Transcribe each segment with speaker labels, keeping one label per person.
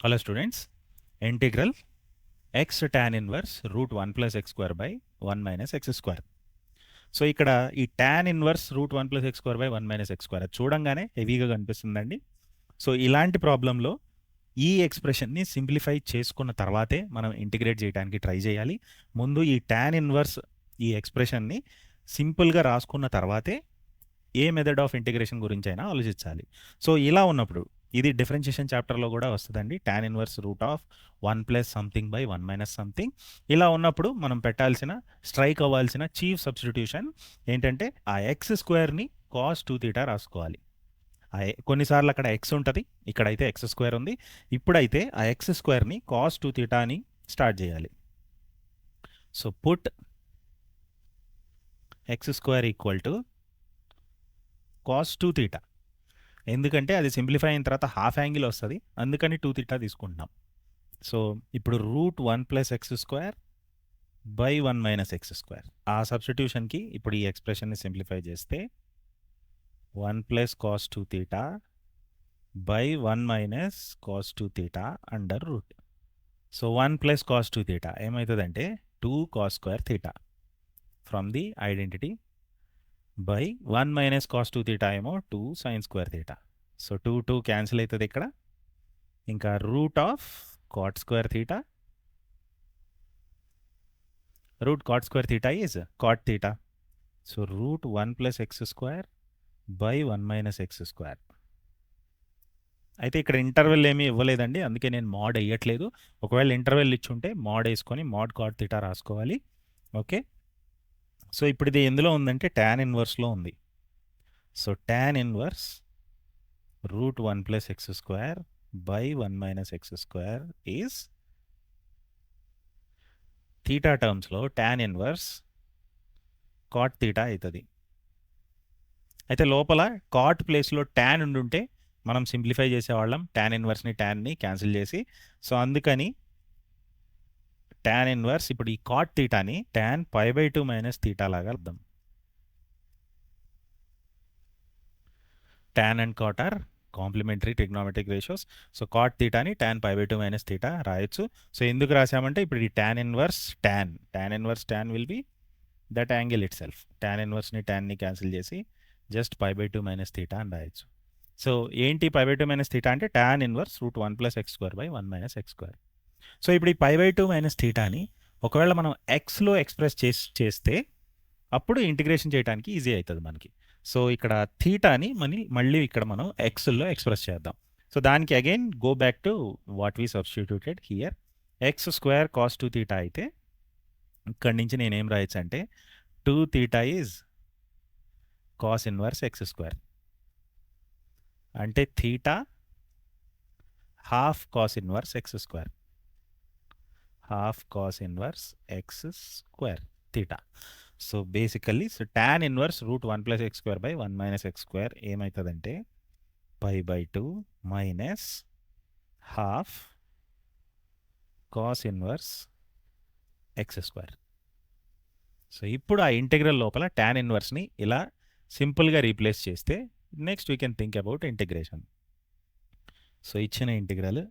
Speaker 1: Hello students, integral x tan inverse root 1 plus x square by 1 minus x square. So ఇక్కడ ఈ tan inverse root 1 plus x square by 1 minus x square అది చూడంగానే హెవీగా కనిపిస్తుందండి. So ఇలాంటి ప్రాబ్లంలో ఈ ఎక్స్ప్రెషన్ని సింప్లిఫై చేసుకున్న తర్వాతే మనం ఇంటిగ్రేట్ చేయడానికి ట్రై చేయాలి. ముందు ఈ tan ఇన్వర్స్ ఈ ఎక్స్ప్రెషన్ని సింపుల్గా రాసుకున్న తర్వాతే ఏ మెథడ్ ఆఫ్ ఇంటిగ్రేషన్ గురించి అయినా ఆలోచించాలి. సో ఇలా ఉన్నప్పుడు ఇది డిఫరెన్షియేషన్ చాప్టర్లో కూడా వస్తుందండి. tan inverse root of 1 plus something by 1 minus something. ఇలా ఉన్నప్పుడు మనం పెట్టాల్సిన స్ట్రైక్ అవ్వాల్సిన చీఫ్ సబ్స్టిట్యూషన్ ఏంటంటే ఆ ఎక్స్ స్క్వేర్ని కాస్ 2 తీటా రాసుకోవాలి. కొన్నిసార్లు అక్కడ ఎక్స్ ఉంటుంది, ఇక్కడైతే ఎక్స్ స్క్వేర్ ఉంది. ఇప్పుడైతే ఆ ఎక్స్ స్క్వేర్ని కాస్ 2 తీటా అని స్టార్ట్ చేయాలి. So put X square equal to cos 2 theta. ఎందుకంటే అది సింప్లిఫై అయిన తర్వాత హాఫ్ యాంగిల్ వస్తుంది, అందుకని 2 తీటా తీసుకుంటున్నాం. సో ఇప్పుడు root 1 plus x square by 1 minus x square ఆ సబ్స్టిట్యూషన్కి ఇప్పుడు ఈ ఎక్స్ప్రెషన్ని సింప్లిఫై చేస్తే 1 plus cos 2 theta by 1 minus cos 2 theta under root. So 1 plus cos 2 theta ఏమవుతుందంటే 2 cos square theta from the identity by 1 minus cos 2 theta ఏమో 2 sine square theta. So 2 cancel అవుతుంది ఇక్కడ. ఇంకా root of cot square theta, route cot square theta is cot theta. So root 1 plus x square by 1 minus x square. అయితే ఇక్కడ interval ఏమీ ఇవ్వలేదండి, అందుకే నేను మోడ్ వేయట్లేదు. ఒకవేళ ఇంటర్వెల్ ఇచ్చుంటే మోడ్ వేసుకొని మోడ్ కాట్ తీటా రాసుకోవాలి. ఓకే, సో ఇప్పుడు ఇది ఎందులో ఉందంటే tan ఇన్వర్స్లో ఉంది. So tan inverse root 1 plus x square by 1 minus x square is theta టర్మ్స్లో tan ఇన్వర్స్ కాట్ తీటా అవుతుంది. అయితే లోపల కాట్ ప్లేస్లో tan ఉండుంటే మనం సింప్లిఫై చేసేవాళ్ళం, tan ఇన్వర్స్ని ట్యాన్ని క్యాన్సిల్ చేసి. సో అందుకని tan ఇన్వర్స్ ఇప్పుడు ఈ కాట్ తీటాని tan π/2 మైనస్ తీటా లాగా అర్థం. tan and cot are complementary trigonometric ratios. So cot తీటాని tan π/2 మైనస్ తీటా రాయొచ్చు. సో ఎందుకు రాసామంటే ఇప్పుడు ఈ tan inverse tan will be that angle itself. tan ఇన్వర్స్ని ట్యాన్ని క్యాన్సిల్ చేసి జస్ట్ π/2 మైనస్ తీటా అని రాయొచ్చు. సో ఏంటి π/2 మైనస్ తీటా అంటే tan inverse root 1 plus x square by 1 minus x square. So ఇప్పుడు ఈ π/2 మైనస్ థీటాని ఒకవేళ మనం ఎక్స్లో ఎక్స్ప్రెస్ చేస్తే అప్పుడు ఇంటిగ్రేషన్ చేయడానికి ఈజీ అవుతుంది మనకి. సో ఇక్కడ థీటాని మళ్ళీ ఇక్కడ మనం ఎక్స్లో ఎక్స్ప్రెస్ చేద్దాం. సో దానికి again go back to what we substituted here. X square cos 2 theta అయితే ఇక్కడి నుంచి నేనేం రాయొచ్చు అంటే 2 theta is cos inverse x square, అంటే theta half cos inverse x square, half cos inverse x square theta. So basically so tan inverse root 1 plus x square by 1 minus x square ఏమవుతుందంటే π/2 minus half cos inverse x square. So ఇప్పుడు ఆ integral లోపల tan ఇన్వర్స్ని ఇలా సింపుల్గా replace చేస్తే next we can think about integration. So ఇచ్చిన integral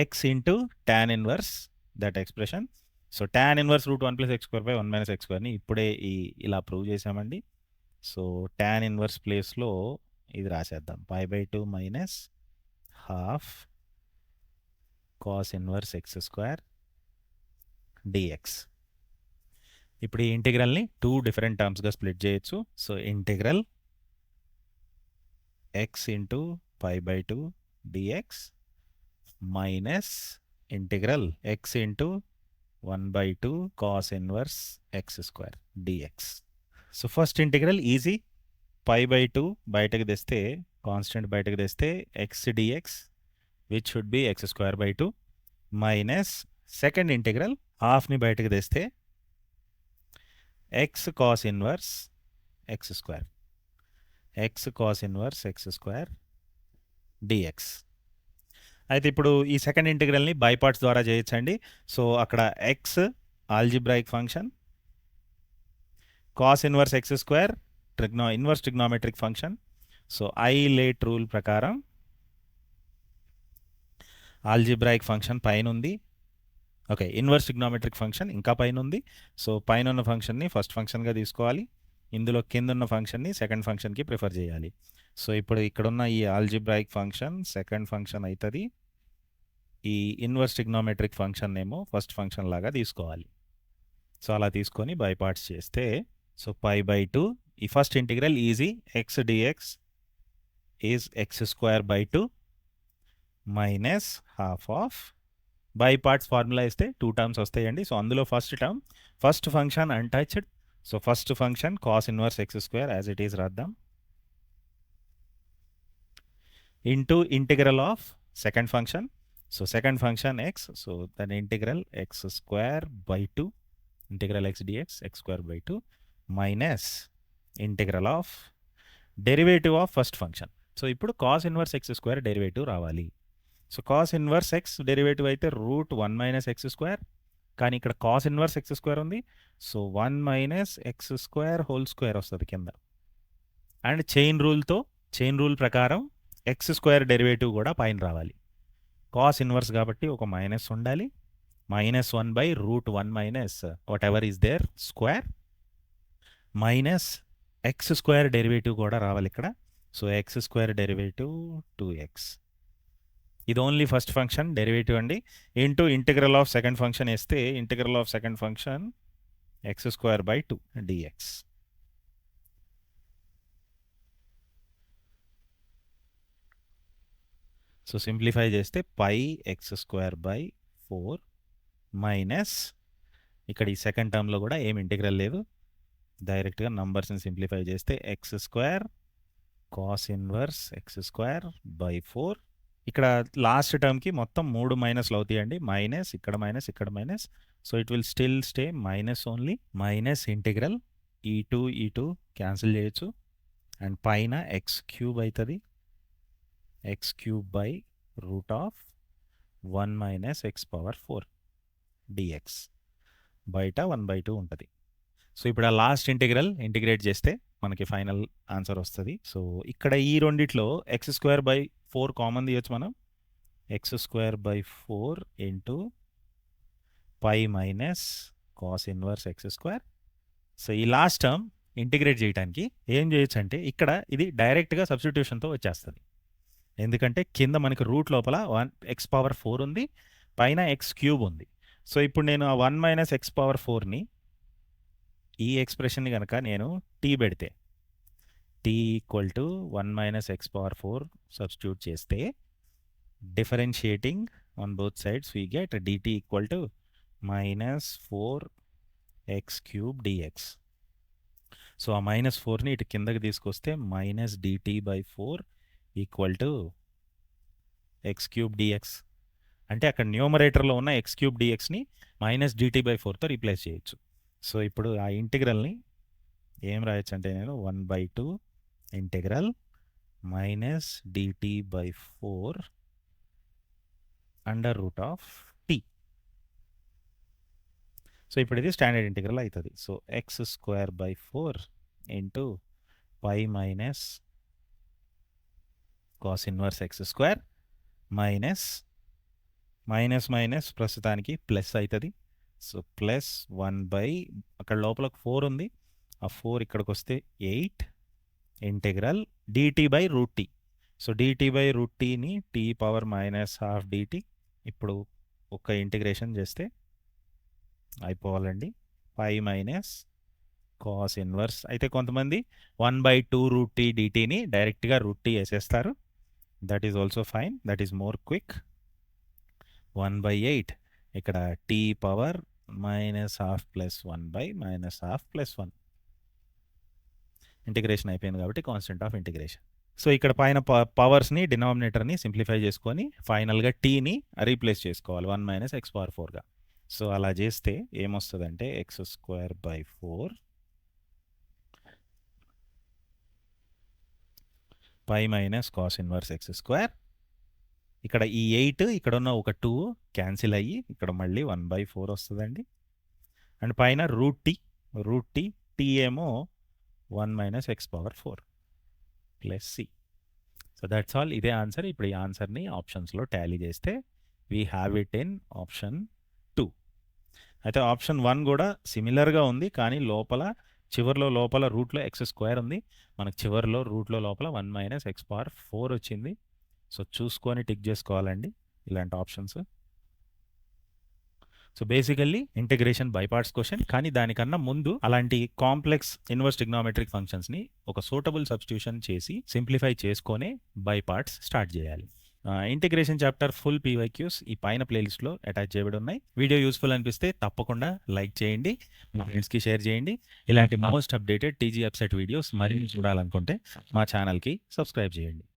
Speaker 1: x into tan inverse that expression. So tan inverse root 1 plus x square by 1 minus x స్క్వేర్ని ఇప్పుడే ఇలా ప్రూవ్ చేసామండి. సో tan ఇన్వర్స్ ప్లేస్లో ఇది రాసేద్దాం, π/2 minus half cos inverse x square dx. ఇప్పుడు ఈ ఇంటిగ్రల్ని 2 డిఫరెంట్ టర్మ్స్గా స్ప్లిట్ చేయొచ్చు. So integral x into π/2 dx minus integral x into 1/2 cos inverse x square dx. So first integral easy, π/2 బయటకు తెస్తే కాన్స్టెంట్ బయటకు తెస్తే x dx which should be x square by 2 minus second integral హాఫ్ని బయటకు తెస్తే x cos inverse x square, x cos inverse x square dx. అయితే ఇప్పుడు ఈ సెకండ్ ఇంటిగ్రల్ని బై పార్ట్స్ ద్వారా చేయొచ్చండి. సో అక్కడ x algebraic function, cos inverse x square inverse trigonometric function. So ILATE rule ప్రకారం ఆల్జిబ్రాయిక్ ఫంక్షన్ పైన ఉంది. ఓకే, ఇన్వర్స్ ట్రిగ్నోమెట్రిక్ ఫంక్షన్ ఇంకా పైన ఉంది. సో పైన ఉన్న ఫంక్షన్ని ఫస్ట్ ఫంక్షన్గా తీసుకోవాలి, ఇందులో కింద ఉన్న ఫంక్షన్ని సెకండ్ ఫంక్షన్కి ప్రిఫర్ చేయాలి. సో ఇప్పుడు ఇక్కడున్న ఈ ఆల్జిబ్రాయిక్ ఫంక్షన్ సెకండ్ ఫంక్షన్ అవుతుంది, ఈ ఇన్వర్స్ ట్రిగ్నోమెట్రిక్ ఫంక్షన్ ఏమో ఫస్ట్ ఫంక్షన్ లాగా తీసుకోవాలి. సో అలా తీసుకొని బై పార్ట్స్ చేస్తే సో π/2 ఈ first integral easy, x dx is x²/2 minus half of by parts formula ఇస్తే 2 టర్మ్స్ వస్తాయండి. సో అందులో first term first function untouched, so first function cos inverse x² as it is రాద్దాం, into integral of second function, so second function x, so దాని ఇంటిగ్రల్ x²/2 integral x dx x²/2 minus integral of derivative of first function. So ఇప్పుడు cos inverse x² derivative రావాలి. So cos inverse x derivative అయితే √1 - x², కానీ ఇక్కడ cos inverse x² ఉంది, so 1 - x² వస్తుంది కింద. అండ్ చైన్ రూల్ ప్రకారం x² derivative కూడా పైన రావాలి. కాస్ ఇన్వర్స్ కాబట్టి ఒక మైనస్ ఉండాలి, -1/√1 - whatever is there square, minus x² derivative కూడా రావాలి ఇక్కడ. సో x² డెరివేటివ్ 2x, ఇది ఓన్లీ ఫస్ట్ ఫంక్షన్ డెరివేటివ్ అండి, into integral of second function వేస్తే integral of second function x²/2 dx. So simplify చేస్తే πx²/4 మైనస్ ఇక్కడ ఈ second టర్మ్లో కూడా ఏం ఇంటిగ్రల్ లేదు, డైరెక్ట్గా నంబర్స్ని సింప్లిఫై చేస్తే x² కాస్ ఇన్వర్స్ x²/4. ఇక్కడ లాస్ట్ టర్మ్కి మొత్తం 3 మైనస్లు అవుతాయండి, మైనస్ ఇక్కడ మైనస్ ఇక్కడ minus, so it will still stay minus only, minus integral ఈ టూ క్యాన్సిల్ చేయొచ్చు, అండ్ పైన x³ అవుతుంది, x³/1 - x⁴ dx, బయట 1/2 ఉంటుంది. సో ఇప్పుడు ఆ లాస్ట్ ఇంటిగ్రేట్ చేస్తే మనకి ఫైనల్ ఆన్సర్ వస్తుంది. సో ఇక్కడ ఈ రెండిట్లో x²/4 కామన్ తీయచ్చు మనం, x²/4 into π minus cos inverse x². So ఈ లాస్ట్ టర్మ్ ఇంటిగ్రేట్ చేయడానికి ఏం చేయొచ్చు అంటే ఇక్కడ ఇది డైరెక్ట్గా సబ్స్టిట్యూషన్తో వచ్చేస్తుంది, ఎందుకంటే కింద మనకి రూట్ లోపల x⁴ ఉంది, పైన x³ ఉంది. సో ఇప్పుడు నేను ఆ 1 - x⁴ని ఈ ఎక్స్ప్రెషన్ని కనుక నేను t పెడితే t = 1 - x⁴ సబ్స్టిట్యూట్ చేస్తే differentiating on both sides we get dt = -4x³ dx. So ఆ -4ని ఇటు కిందకి తీసుకొస్తే -dt/4 = x³ dx, అంటే అక్కడ న్యూమరేటర్లో ఉన్న x³ dxని -dt/4తో రీప్లేస్ చేయొచ్చు. సో ఇప్పుడు ఆ ఇంటిగ్రల్ని ఏం రాయొచ్చు అంటే నేను 1/2 ఇంటిగ్రల్ -dt/4 √t. సో ఇప్పుడు ఇది స్టాండర్డ్ ఇంటిగ్రల్ అవుతుంది. So x²/4 into π minus cos inverse x² minus ప్రస్తుతానికి ప్లస్ అవుతుంది. సో ప్లస్ 1/, అక్కడ లోపల 4 ఉంది, ఆ 4 ఇక్కడికి వస్తే 8 integral dt/√t. So dt/√tని t⁻−12 dt ఇప్పుడు ఒక ఇంటిగ్రేషన్ చేస్తే అయిపోవాలండి, π మైనస్ కాస్ ఇన్వర్స్. అయితే కొంతమంది 1/2√t dtని డైరెక్ట్గా √t వేసేస్తారు, that is also fine, that is more quick. 1/8 ఇక్కడ t⁻−12 + 1/−12 + 1 ఇంటిగ్రేషన్ అయిపోయింది కాబట్టి కాన్స్టెంట్ ఆఫ్ ఇంటిగ్రేషన్. సో ఇక్కడ పైన పవర్స్ని డినామినేటర్ని సింప్లిఫై చేసుకొని ఫైనల్గా టీని రీప్లేస్ చేసుకోవాలి 1 - x⁴గా. సో అలా చేస్తే ఏమొస్తుందంటే x²/4 π minus cos inverse x². ఇక్కడ ఈ 8 ఇక్కడ ఉన్న ఒక 2 క్యాన్సిల్ అయ్యి ఇక్కడ మళ్ళీ 1/4 వస్తుందండి, అండ్ పైన √t t ఏమో 1 - x⁴ + c. So that's all, ఇదే ఆన్సర్. ఇప్పుడు ఈ ఆన్సర్ని ఆప్షన్స్లో టాలీ చేస్తే we have it in option 2. అయితే ఆప్షన్ 1 కూడా సిమిలర్‌గా ఉంది. కానీ లోపల రూట్‌లో ఎక్స్ స్క్వేర్ ఉంది. మనకు చివర్లో రూట్‌లో లోపల 1 - x⁴ వచ్చింది. సో, చూసుకొని టిక్ చేసుకోవాలండి ఇలాంటి options. So, basically integration by parts question. కానీ దానికన్నా ముందు అలాంటి కాంప్లెక్స్ ఇన్వర్స్ ట్రిగ్నోమెట్రిక్ ఫంక్షన్స్‌ని ఒక సూటబుల్ సబ్స్టిట్యూషన్ చేసి సింప్లిఫై చేసుకొనే బై పార్ట్స్ స్టార్ట్ చేయాలి. ఇంటిగ్రేషన్ చాప్టర్ ఫుల్ పీవైక్యూస్ ఈ పైన ప్లేలిస్ట్‌లో అటాచ్ చేయబడి ఉన్నాయి. వీడియో యూస్‌ఫుల్ అనిపిస్తే తప్పకుండా లైక్ చేయండి. మీ ఫ్రెండ్స్‌కి షేర్ చేయండి. ఇలాంటి most updated TG website videos మరిన్ని చూడాలనుకుంటే మా ఛానల్‌కి సబ్స్క్రైబ్ చేయండి.